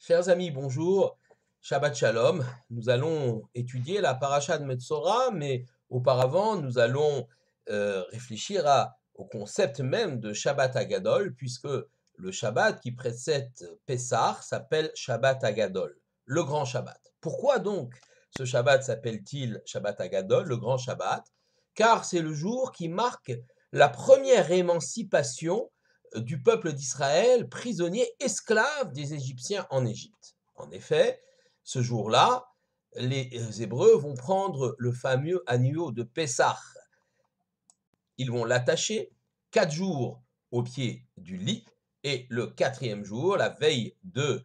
Chers amis, bonjour. Shabbat Shalom. Nous allons étudier la paracha de Metzora, mais auparavant, nous allons réfléchir au concept même de Shabbat Agadol, puisque le Shabbat qui précède Pessah s'appelle Shabbat Agadol, le grand Shabbat. Pourquoi donc ce Shabbat s'appelle-t-il Shabbat Agadol, le grand Shabbat? Car c'est le jour qui marque la première émancipation du peuple d'Israël, prisonnier esclave des Égyptiens en Égypte. En effet, ce jour-là, les Hébreux vont prendre le fameux agneau de Pessah. Ils vont l'attacher 4 jours au pied du lit et le 4e jour, la veille de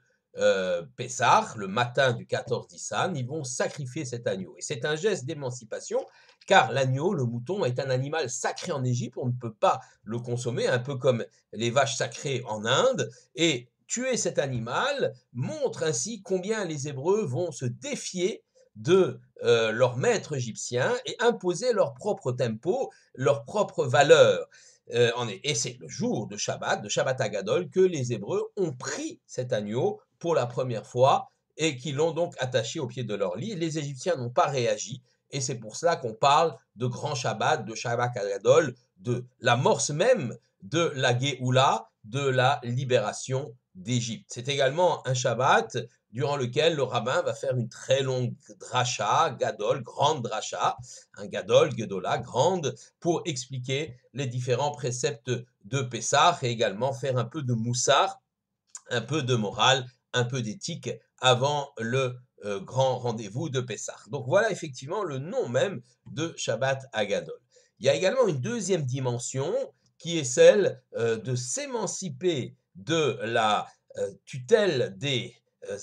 Pessah, le matin du 14 Nissan, ils vont sacrifier cet agneau. Et c'est un geste d'émancipation car l'agneau, le mouton, est un animal sacré en Égypte, on ne peut pas le consommer, un peu comme les vaches sacrées en Inde, et tuer cet animal montre ainsi combien les Hébreux vont se défier de leur maître égyptien et imposer leur propre tempo, leur propre valeur. Et c'est le jour de Shabbat Agadol, que les Hébreux ont pris cet agneau pour la première fois et qui l'ont donc attaché au pied de leur lit. Les Égyptiens n'ont pas réagi et c'est pour cela qu'on parle de grand Shabbat, de Shabbat Agadol, de l'amorce même de la Géoula, de la libération d'Égypte. C'est également un Shabbat durant lequel le rabbin va faire une très longue dracha, gadol, grande dracha, un gadol, gedola, grande, pour expliquer les différents préceptes de Pessah et également faire un peu de moussar, un peu de morale, un peu d'éthique avant le grand rendez-vous de Pessah. Donc voilà effectivement le nom même de Shabbat Agadol. Il y a également une deuxième dimension qui est celle de s'émanciper de la tutelle des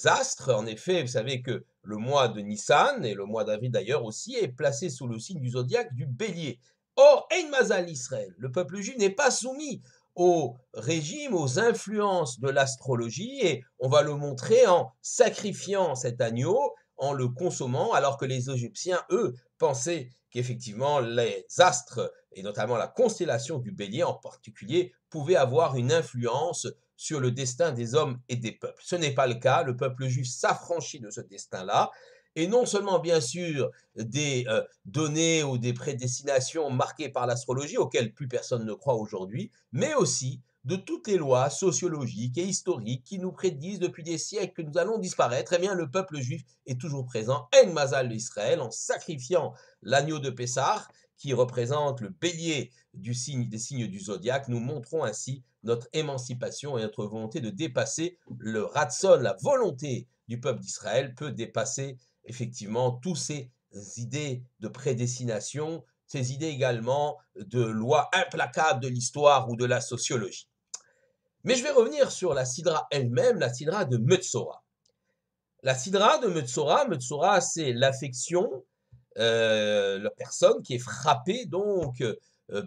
astres. En effet, vous savez que le mois de Nissan, et le mois d'avril d'ailleurs aussi, est placé sous le signe du zodiaque du bélier. Or, Ein Mazal Israël, le peuple juif n'est pas soumis au régime, aux influences de l'astrologie, et on va le montrer en sacrifiant cet agneau, en le consommant, alors que les Égyptiens, eux, pensaient qu'effectivement les astres, et notamment la constellation du bélier en particulier, pouvaient avoir une influence sur le destin des hommes et des peuples. Ce n'est pas le cas, le peuple juif s'affranchit de ce destin-là, et non seulement bien sûr des données ou des prédestinations marquées par l'astrologie, auxquelles plus personne ne croit aujourd'hui, mais aussi de toutes les lois sociologiques et historiques qui nous prédisent depuis des siècles que nous allons disparaître. Eh bien, le peuple juif est toujours présent, En Mazal d'Israël, en sacrifiant l'agneau de Pessah, qui représente le bélier des signes du zodiaque. Nous montrons ainsi notre émancipation et notre volonté de dépasser le ratson, la volonté du peuple d'Israël peut dépasser effectivement tous ces idées de prédestination, ces idées également de lois implacables de l'histoire ou de la sociologie. Mais je vais revenir sur la sidra elle-même, la sidra de Metzora. La sidra de Metzora, Metzora, c'est l'affection, la personne qui est frappée donc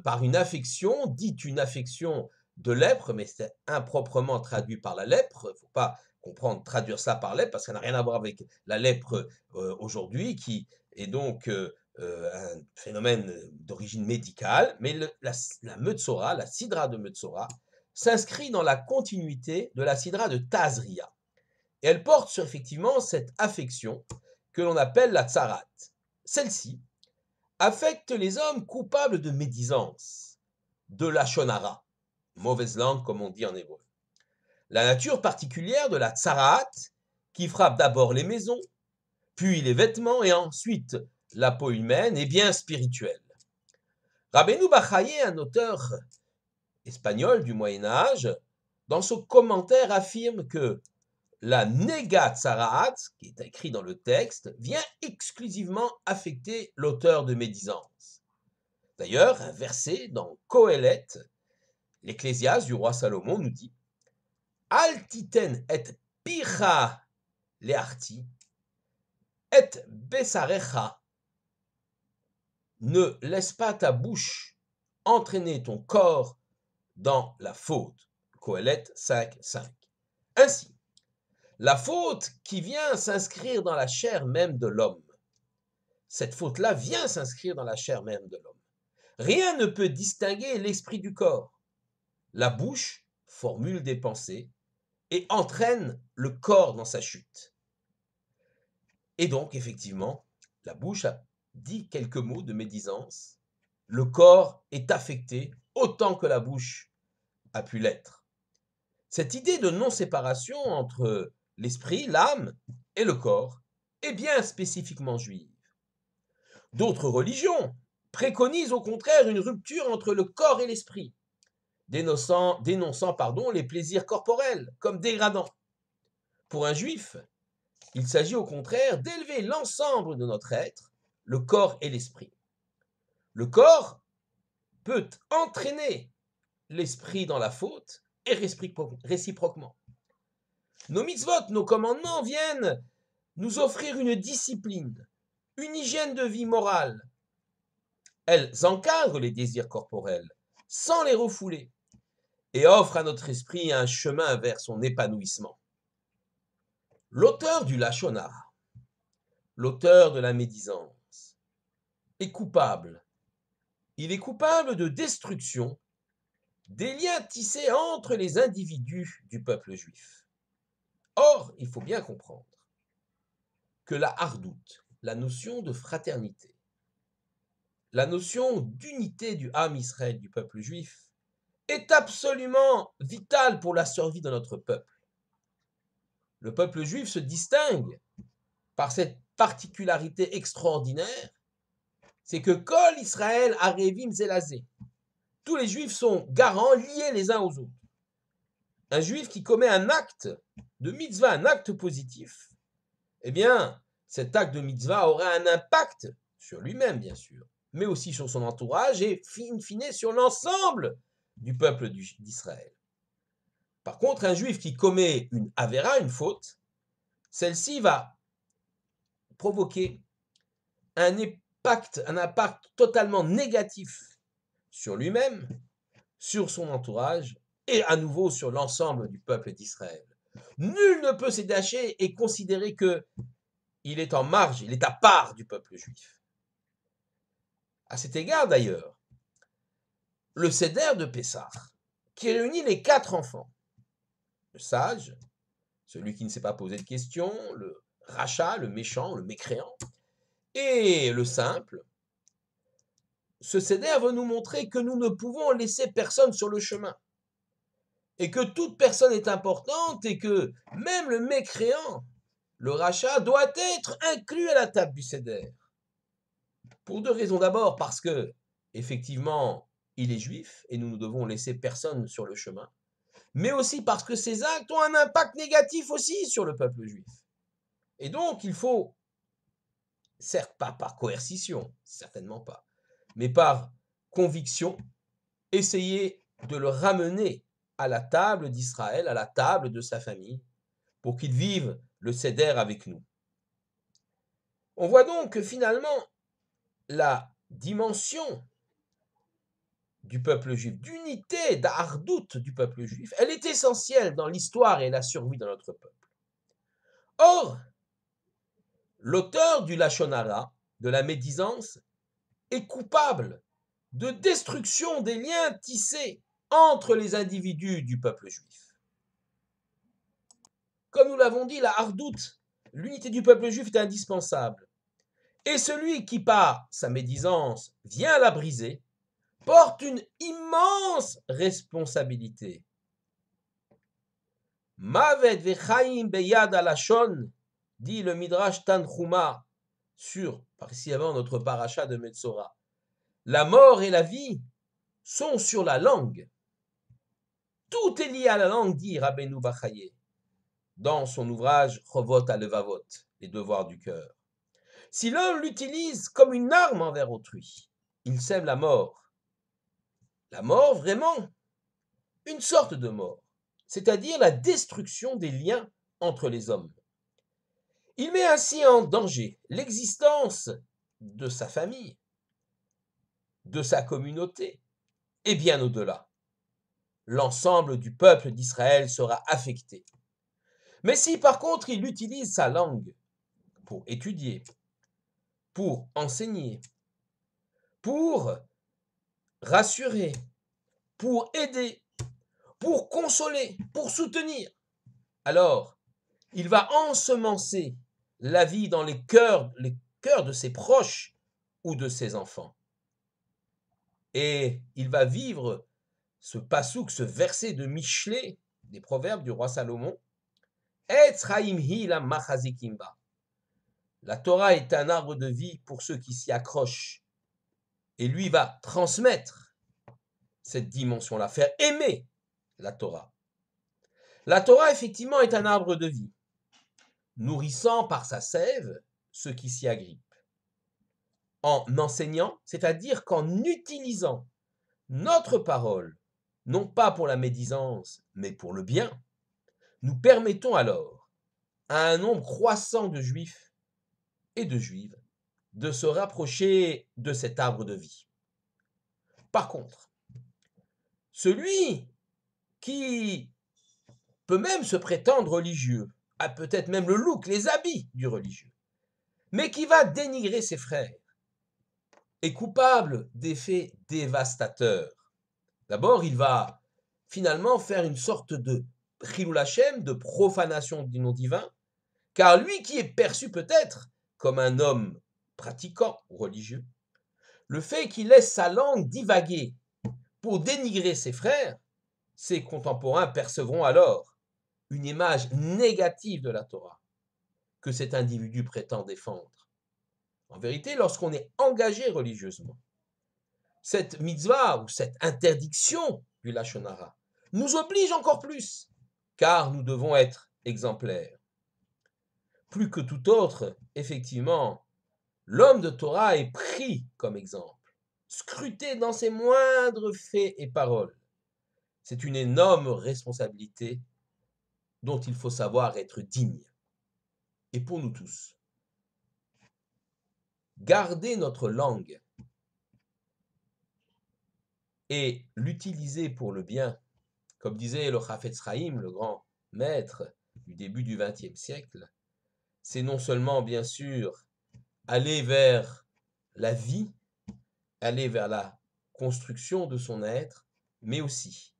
par une affection, dite une affection de lèpre, mais c'est improprement traduit par la lèpre. Il ne faut pas comprendre, traduire ça par lèpre, parce que ça n'a rien à voir avec la lèpre aujourd'hui, qui est donc un phénomène d'origine médicale. Mais la Metzora, la sidra de Metzora, s'inscrit dans la continuité de la sidra de Tazria. Et elle porte sur effectivement cette affection que l'on appelle la tsarat. Celle-ci affecte les hommes coupables de médisance, de la shonara, mauvaise langue comme on dit en hébreu. La nature particulière de la tsarat, qui frappe d'abord les maisons, puis les vêtements et ensuite la peau humaine, est bien spirituelle. Rabbeinu Bachaye, un auteur espagnol du Moyen-Âge, dans son commentaire affirme que la Nega Tsaraat, qui est écrit dans le texte, vient exclusivement affecter l'auteur de médisance. D'ailleurs, un verset dans Kohelet, l'Ecclésiaste du roi Salomon, nous dit Al titen et picha learti, et besarecha, ne laisse pas ta bouche entraîner ton corps dans la faute. Kohelet 5.5. Ainsi, la faute qui vient s'inscrire dans la chair même de l'homme, cette faute-là vient s'inscrire dans la chair même de l'homme. Rien ne peut distinguer l'esprit du corps. La bouche formule des pensées et entraîne le corps dans sa chute. Et donc, effectivement, la bouche a dit quelques mots de médisance. Le corps est affecté autant que la bouche a pu l'être. Cette idée de non-séparation entre l'esprit, l'âme et le corps est bien spécifiquement juive. D'autres religions préconisent au contraire une rupture entre le corps et l'esprit, dénonçant les plaisirs corporels comme dégradants. Pour un juif, il s'agit au contraire d'élever l'ensemble de notre être, le corps et l'esprit. Le corps peut entraîner l'esprit dans la faute et réciproquement. Nos mitzvot, nos commandements viennent nous offrir une discipline, une hygiène de vie morale. Elles encadrent les désirs corporels sans les refouler et offrent à notre esprit un chemin vers son épanouissement. L'auteur du Lachon Hara, l'auteur de la médisance, est coupable. Il est coupable de destruction des liens tissés entre les individus du peuple juif. Or, il faut bien comprendre que la hardoute, la notion de fraternité, la notion d'unité du Ham Israël, du peuple juif, est absolument vitale pour la survie de notre peuple. Le peuple juif se distingue par cette particularité extraordinaire, c'est que Kol Israël Arevim Zelazé, tous les juifs sont garants, liés les uns aux autres. Un juif qui commet un acte de mitzvah, un acte positif, eh bien, cet acte de mitzvah aura un impact sur lui-même, bien sûr, mais aussi sur son entourage et, in fine, sur l'ensemble du peuple d'Israël. Par contre, un juif qui commet une avéra, une faute, celle-ci va provoquer un impact totalement négatif sur lui-même, sur son entourage et à nouveau sur l'ensemble du peuple d'Israël. Nul ne peut se détacher et considérer qu'il est en marge, il est à part du peuple juif. À cet égard d'ailleurs, le Seder de Pessah, qui réunit les 4 enfants, le sage, celui qui ne s'est pas posé de questions, le rachat, le méchant, le mécréant, et le simple, ce Seder veut nous montrer que nous ne pouvons laisser personne sur le chemin, et que toute personne est importante, et que même le mécréant, le rachat, doit être inclus à la table du Seder. Pour 2 raisons. D'abord, parce que, effectivement, il est juif, et nous ne devons laisser personne sur le chemin, mais aussi parce que ces actes ont un impact négatif aussi sur le peuple juif. Et donc, il faut, certes pas par coercition, certainement pas, mais par conviction, essayer de le ramener à la table d'Israël, à la table de sa famille, pour qu'il vive le Seder avec nous. On voit donc que finalement, la dimension du peuple juif, d'unité, d'ardoute du peuple juif, elle est essentielle dans l'histoire et la survie de notre peuple. Or, l'auteur du Lachon Hara, de la médisance, est coupable de destruction des liens tissés entre les individus du peuple juif. Comme nous l'avons dit, la hardoute, l'unité du peuple juif est indispensable. Et celui qui, par sa médisance, vient la briser, porte une immense responsabilité. Mavet vechaim beyad alashon, dit le Midrash Tanchuma sur, par ici avant, notre paracha de Metzora. La mort et la vie sont sur la langue. Tout est lié à la langue, dit Rabbeinu Bachaye, dans son ouvrage Chovot Alevavot, les devoirs du cœur. Si l'homme l'utilise comme une arme envers autrui, il sème la mort. La mort, vraiment, une sorte de mort, c'est-à-dire la destruction des liens entre les hommes. Il met ainsi en danger l'existence de sa famille, de sa communauté, et bien au-delà. L'ensemble du peuple d'Israël sera affecté. Mais si par contre il utilise sa langue pour étudier, pour enseigner, pour rassurer, pour aider, pour consoler, pour soutenir, alors il va ensemencer la vie dans les cœurs de ses proches ou de ses enfants. Et il va vivre ce passouk, ce verset de Michelet, des proverbes du roi Salomon, Etz Chaim hi la machazikim ba. La Torah est un arbre de vie pour ceux qui s'y accrochent. Et lui va transmettre cette dimension-là, faire aimer la Torah. La Torah, effectivement, est un arbre de vie, nourrissant par sa sève ceux qui s'y agrippent. En enseignant, c'est-à-dire qu'en utilisant notre parole, non pas pour la médisance, mais pour le bien, nous permettons alors à un nombre croissant de juifs et de juives de se rapprocher de cet arbre de vie. Par contre, celui qui peut même se prétendre religieux, a peut-être même le look, les habits du religieux, mais qui va dénigrer ses frères, est coupable d'effets dévastateurs. D'abord, il va finalement faire une sorte de Chilul Hashem, de profanation du nom divin, car lui qui est perçu peut-être comme un homme pratiquant ou religieux, le fait qu'il laisse sa langue divaguer pour dénigrer ses frères, ses contemporains percevront alors une image négative de la Torah que cet individu prétend défendre. En vérité, lorsqu'on est engagé religieusement, cette mitzvah ou cette interdiction du Lashon Hara nous oblige encore plus, car nous devons être exemplaires. Plus que tout autre, effectivement, l'homme de Torah est pris comme exemple, scruté dans ses moindres faits et paroles. C'est une énorme responsabilité dont il faut savoir être digne. Et pour nous tous, garder notre langue et l'utiliser pour le bien, comme disait le Chafetz Chaim, le grand maître du début du XXe siècle, c'est non seulement, bien sûr, aller vers la vie, aller vers la construction de son être, mais aussi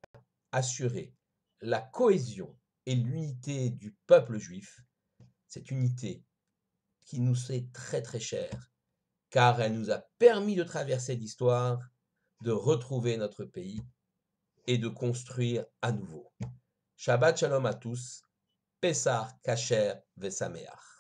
assurer la cohésion et l'unité du peuple juif, cette unité qui nous est très très chère, car elle nous a permis de traverser l'histoire, de retrouver notre pays et de construire à nouveau. Shabbat Shalom à tous, Pessah Kasher Vesameach.